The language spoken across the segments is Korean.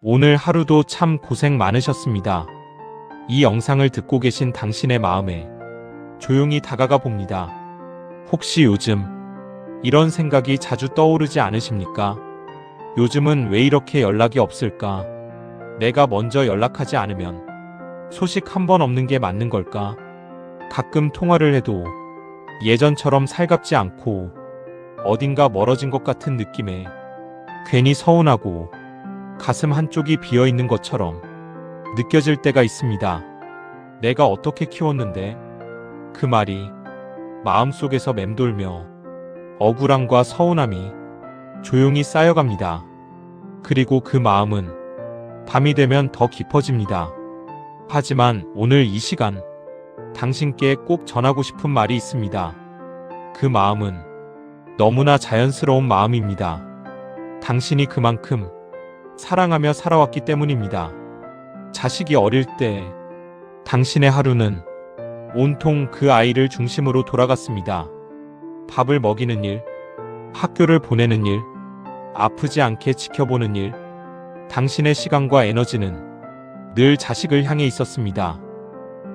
오늘 하루도 참 고생 많으셨습니다. 이 영상을 듣고 계신 당신의 마음에 조용히 다가가 봅니다. 혹시 요즘 이런 생각이 자주 떠오르지 않으십니까? 요즘은 왜 이렇게 연락이 없을까? 내가 먼저 연락하지 않으면 소식 한 번 없는 게 맞는 걸까? 가끔 통화를 해도 예전처럼 살갑지 않고 어딘가 멀어진 것 같은 느낌에 괜히 서운하고 가슴 한쪽이 비어 있는 것처럼 느껴질 때가 있습니다. 내가 어떻게 키웠는데? 그 말이 마음속에서 맴돌며 억울함과 서운함이 조용히 쌓여갑니다. 그리고 그 마음은 밤이 되면 더 깊어집니다. 하지만 오늘 이 시간 당신께 꼭 전하고 싶은 말이 있습니다. 그 마음은 너무나 자연스러운 마음입니다. 당신이 그만큼 사랑하며 살아왔기 때문입니다. 자식이 어릴 때 당신의 하루는 온통 그 아이를 중심으로 돌아갔습니다. 밥을 먹이는 일, 학교를 보내는 일, 아프지 않게 지켜보는 일, 당신의 시간과 에너지는 늘 자식을 향해 있었습니다.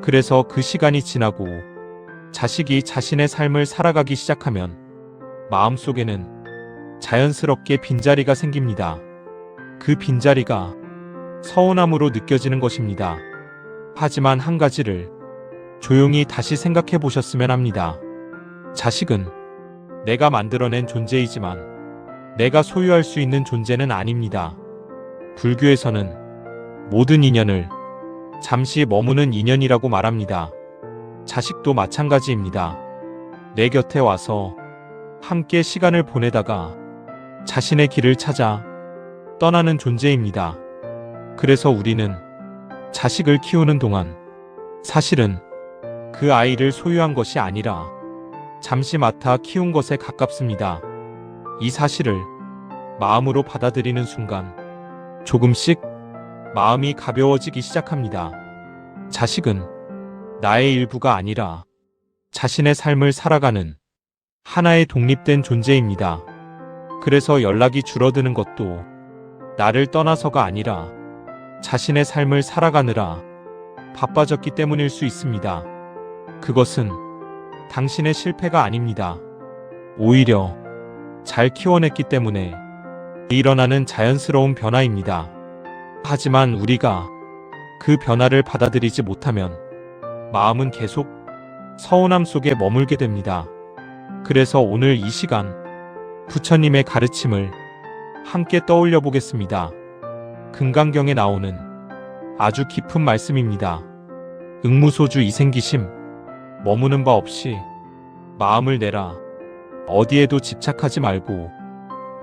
그래서 그 시간이 지나고 자식이 자신의 삶을 살아가기 시작하면 마음속에는 자연스럽게 빈자리가 생깁니다. 그 빈자리가 서운함으로 느껴지는 것입니다. 하지만 한 가지를 조용히 다시 생각해 보셨으면 합니다. 자식은 내가 만들어낸 존재이지만 내가 소유할 수 있는 존재는 아닙니다. 불교에서는 모든 인연을 잠시 머무는 인연이라고 말합니다. 자식도 마찬가지입니다. 내 곁에 와서 함께 시간을 보내다가 자신의 길을 찾아 떠나는 존재입니다. 그래서 우리는 자식을 키우는 동안 사실은 그 아이를 소유한 것이 아니라 잠시 맡아 키운 것에 가깝습니다. 이 사실을 마음으로 받아들이는 순간 조금씩 마음이 가벼워지기 시작합니다. 자식은 나의 일부가 아니라 자신의 삶을 살아가는 하나의 독립된 존재입니다. 그래서 연락이 줄어드는 것도 나를 떠나서가 아니라 자신의 삶을 살아가느라 바빠졌기 때문일 수 있습니다. 그것은 당신의 실패가 아닙니다. 오히려 잘 키워냈기 때문에 일어나는 자연스러운 변화입니다. 하지만 우리가 그 변화를 받아들이지 못하면 마음은 계속 서운함 속에 머물게 됩니다. 그래서 오늘 이 시간 부처님의 가르침을 함께 떠올려 보겠습니다. 금강경에 나오는 아주 깊은 말씀입니다. 응무소주 이생기심, 머무는 바 없이 마음을 내라. 어디에도 집착하지 말고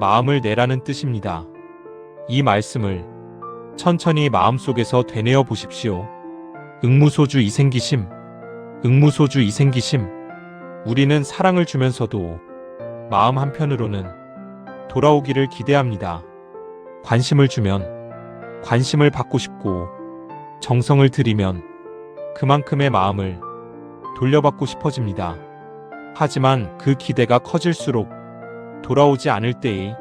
마음을 내라는 뜻입니다. 이 말씀을 천천히 마음속에서 되뇌어 보십시오. 응무소주 이생기심, 응무소주 이생기심. 우리는 사랑을 주면서도 마음 한편으로는 돌아오기를 기대합니다. 관심을 주면 관심을 받고 싶고 정성을 들이면 그만큼의 마음을 돌려받고 싶어집니다. 하지만 그 기대가 커질수록 돌아오지 않을 때의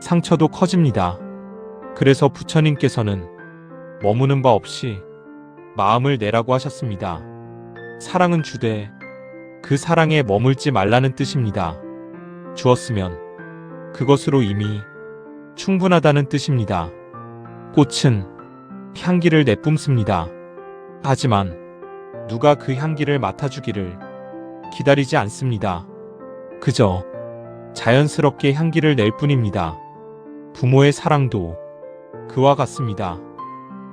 상처도 커집니다. 그래서 부처님께서는 머무는 바 없이 마음을 내라고 하셨습니다. 사랑은 주되 그 사랑에 머물지 말라는 뜻입니다. 주었으면 그것으로 이미 충분하다는 뜻입니다. 꽃은 향기를 내뿜습니다. 하지만 누가 그 향기를 맡아주기를 기다리지 않습니다. 그저 자연스럽게 향기를 낼 뿐입니다. 부모의 사랑도 그와 같습니다.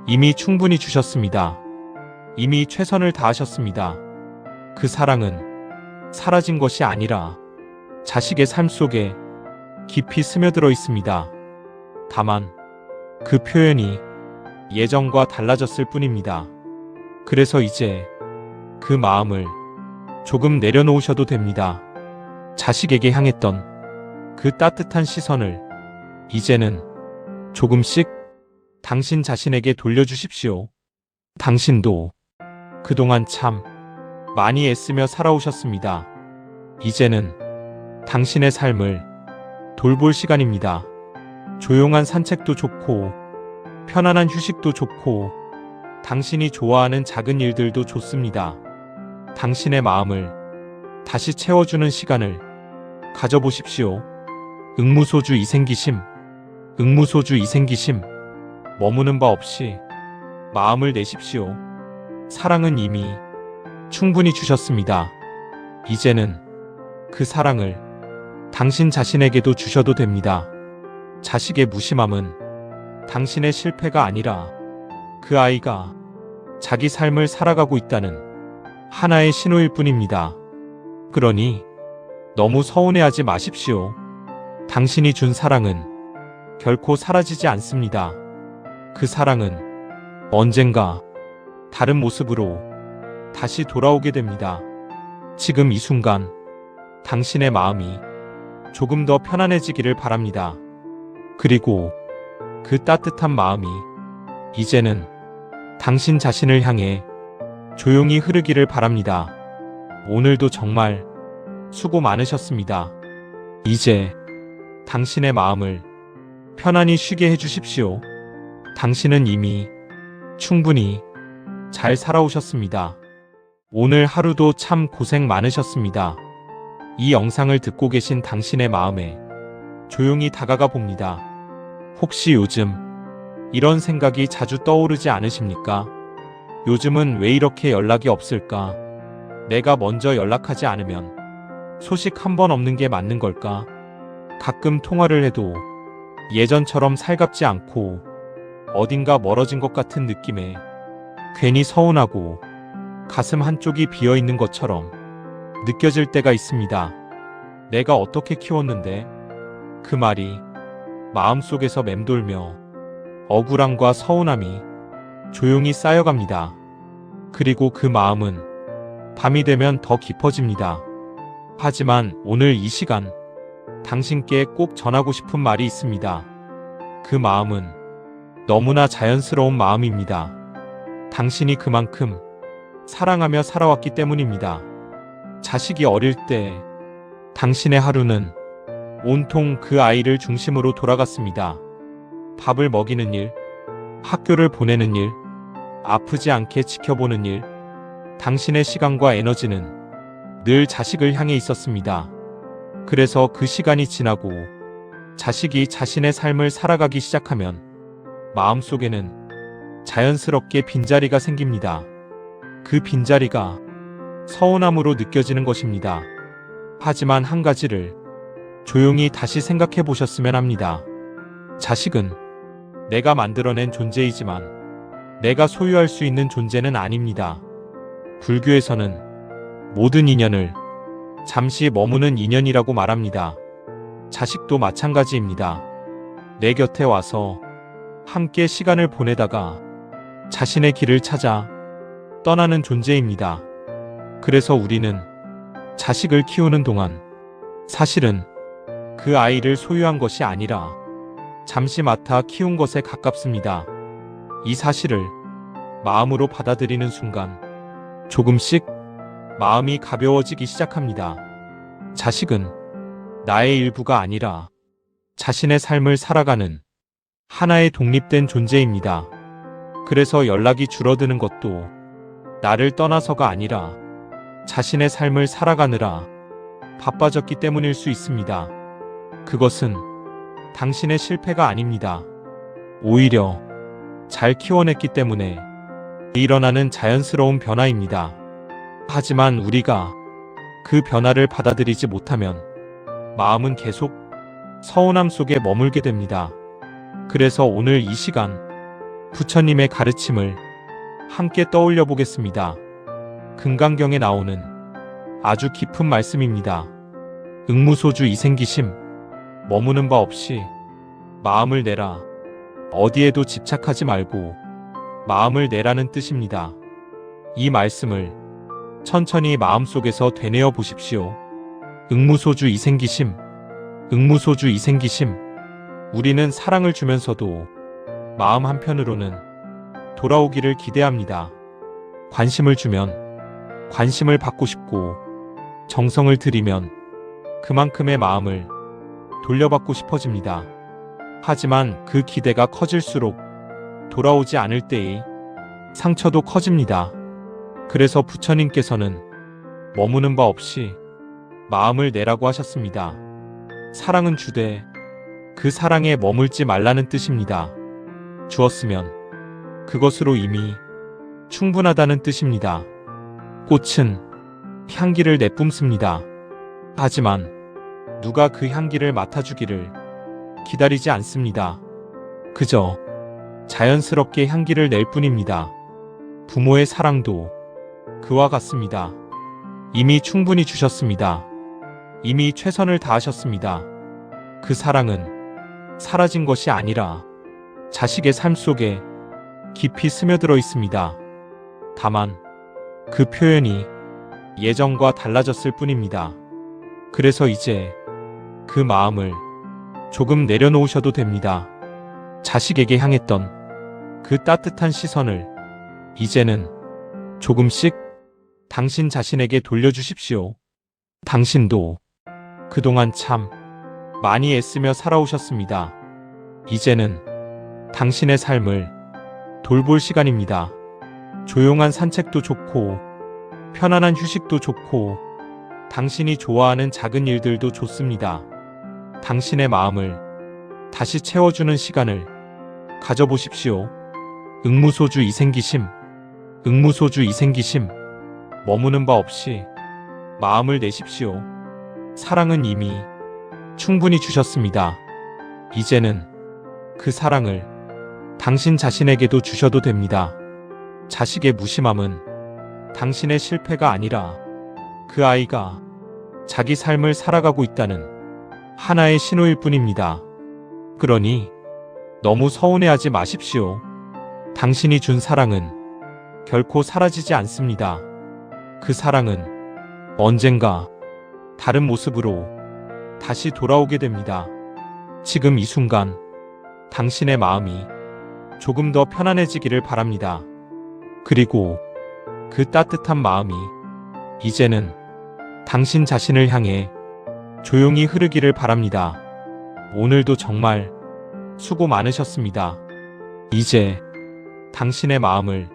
이미 충분히 주셨습니다. 이미 최선을 다하셨습니다. 그 사랑은 사라진 것이 아니라 자식의 삶 속에 깊이 스며들어 있습니다. 다만 그 표현이 예전과 달라졌을 뿐입니다. 그래서 이제 그 마음을 조금 내려놓으셔도 됩니다. 자식에게 향했던 그 따뜻한 시선을 이제는 조금씩 당신 자신에게 돌려주십시오. 당신도 그동안 참 많이 애쓰며 살아오셨습니다. 이제는 당신의 삶을 돌볼 시간입니다. 조용한 산책도 좋고 편안한 휴식도 좋고 당신이 좋아하는 작은 일들도 좋습니다. 당신의 마음을 다시 채워주는 시간을 가져보십시오. 응무소주 이생기심, 응무소주 이생기심, 머무는 바 없이 마음을 내십시오. 사랑은 이미 충분히 주셨습니다. 이제는 그 사랑을 당신 자신에게도 주셔도 됩니다. 자식의 무심함은 당신의 실패가 아니라 그 아이가 자기 삶을 살아가고 있다는 하나의 신호일 뿐입니다. 그러니 너무 서운해하지 마십시오. 당신이 준 사랑은 결코 사라지지 않습니다. 그 사랑은 언젠가 다른 모습으로 다시 돌아오게 됩니다. 지금 이 순간 당신의 마음이 조금 더 편안해지기를 바랍니다. 그리고 그 따뜻한 마음이 이제는 당신 자신을 향해 조용히 흐르기를 바랍니다. 오늘도 정말 수고 많으셨습니다. 이제 당신의 마음을 편안히 쉬게 해주십시오. 당신은 이미 충분히 잘 살아오셨습니다. 오늘 하루도 참 고생 많으셨습니다. 이 영상을 듣고 계신 당신의 마음에 조용히 다가가 봅니다. 혹시 요즘 이런 생각이 자주 떠오르지 않으십니까? 요즘은 왜 이렇게 연락이 없을까? 내가 먼저 연락하지 않으면 소식 한 번 없는 게 맞는 걸까? 가끔 통화를 해도 예전처럼 살갑지 않고 어딘가 멀어진 것 같은 느낌에 괜히 서운하고 가슴 한쪽이 비어 있는 것처럼 느껴질 때가 있습니다. 내가 어떻게 키웠는데? 그 말이 마음속에서 맴돌며 억울함과 서운함이 조용히 쌓여갑니다. 그리고 그 마음은 밤이 되면 더 깊어집니다. 하지만 오늘 이 시간 당신께 꼭 전하고 싶은 말이 있습니다. 그 마음은 너무나 자연스러운 마음입니다. 당신이 그만큼 사랑하며 살아왔기 때문입니다. 자식이 어릴 때 당신의 하루는 온통 그 아이를 중심으로 돌아갔습니다. 밥을 먹이는 일, 학교를 보내는 일, 아프지 않게 지켜보는 일, 당신의 시간과 에너지는 늘 자식을 향해 있었습니다. 그래서 그 시간이 지나고 자식이 자신의 삶을 살아가기 시작하면 마음속에는 자연스럽게 빈자리가 생깁니다. 그 빈자리가 서운함으로 느껴지는 것입니다. 하지만 한 가지를 조용히 다시 생각해 보셨으면 합니다. 자식은 내가 만들어낸 존재이지만 내가 소유할 수 있는 존재는 아닙니다. 불교에서는 모든 인연을 잠시 머무는 인연이라고 말합니다. 자식도 마찬가지입니다. 내 곁에 와서 함께 시간을 보내다가 자신의 길을 찾아 떠나는 존재입니다. 그래서 우리는 자식을 키우는 동안 사실은 그 아이를 소유한 것이 아니라 잠시 맡아 키운 것에 가깝습니다. 이 사실을 마음으로 받아들이는 순간 조금씩 마음이 가벼워지기 시작합니다. 자식은 나의 일부가 아니라 자신의 삶을 살아가는 하나의 독립된 존재입니다. 그래서 연락이 줄어드는 것도 나를 떠나서가 아니라 자신의 삶을 살아가느라 바빠졌기 때문일 수 있습니다. 그것은 당신의 실패가 아닙니다. 오히려 잘 키워냈기 때문에 일어나는 자연스러운 변화입니다. 하지만 우리가 그 변화를 받아들이지 못하면 마음은 계속 서운함 속에 머물게 됩니다. 그래서 오늘 이 시간 부처님의 가르침을 함께 떠올려 보겠습니다. 금강경에 나오는 아주 깊은 말씀입니다. 응무소주 이생기심, 머무는 바 없이 마음을 내라. 어디에도 집착하지 말고 마음을 내라는 뜻입니다. 이 말씀을 천천히 마음속에서 되뇌어 보십시오. 응무소주 이생기심, 응무소주 이생기심. 우리는 사랑을 주면서도 마음 한편으로는 돌아오기를 기대합니다. 관심을 주면 관심을 받고 싶고, 정성을 들이면 그만큼의 마음을 돌려받고 싶어집니다. 하지만 그 기대가 커질수록 돌아오지 않을 때의 상처도 커집니다. 그래서 부처님께서는 머무는 바 없이 마음을 내라고 하셨습니다. 사랑은 주되 그 사랑에 머물지 말라는 뜻입니다. 주었으면 그것으로 이미 충분하다는 뜻입니다. 꽃은 향기를 내뿜습니다. 하지만 누가 그 향기를 맡아주기를 기다리지 않습니다. 그저 자연스럽게 향기를 낼 뿐입니다. 부모의 사랑도 그와 같습니다. 이미 충분히 주셨습니다. 이미 최선을 다하셨습니다. 그 사랑은 사라진 것이 아니라 자식의 삶 속에 깊이 스며들어 있습니다. 다만 그 표현이 예전과 달라졌을 뿐입니다. 그래서 이제 그 마음을 조금 내려놓으셔도 됩니다. 자식에게 향했던 그 따뜻한 시선을 이제는 조금씩 당신 자신에게 돌려주십시오. 당신도 그동안 참 많이 애쓰며 살아오셨습니다. 이제는 당신의 삶을 돌볼 시간입니다. 조용한 산책도 좋고 편안한 휴식도 좋고 당신이 좋아하는 작은 일들도 좋습니다. 당신의 마음을 다시 채워주는 시간을 가져보십시오. 응무소주 이생기심, 응무소주 이생기심, 머무는 바 없이 마음을 내십시오. 사랑은 이미 충분히 주셨습니다. 이제는 그 사랑을 당신 자신에게도 주셔도 됩니다. 자식의 무심함은 당신의 실패가 아니라 그 아이가 자기 삶을 살아가고 있다는 하나의 신호일 뿐입니다. 그러니 너무 서운해하지 마십시오. 당신이 준 사랑은 결코 사라지지 않습니다. 그 사랑은 언젠가 다른 모습으로 다시 돌아오게 됩니다. 지금 이 순간 당신의 마음이 조금 더 편안해지기를 바랍니다. 그리고 그 따뜻한 마음이 이제는 당신 자신을 향해 조용히 흐르기를 바랍니다. 오늘도 정말 수고 많으셨습니다. 이제 당신의 마음을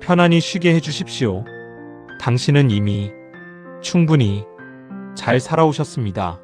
편안히 쉬게 해주십시오. 당신은 이미 충분히 잘 살아오셨습니다.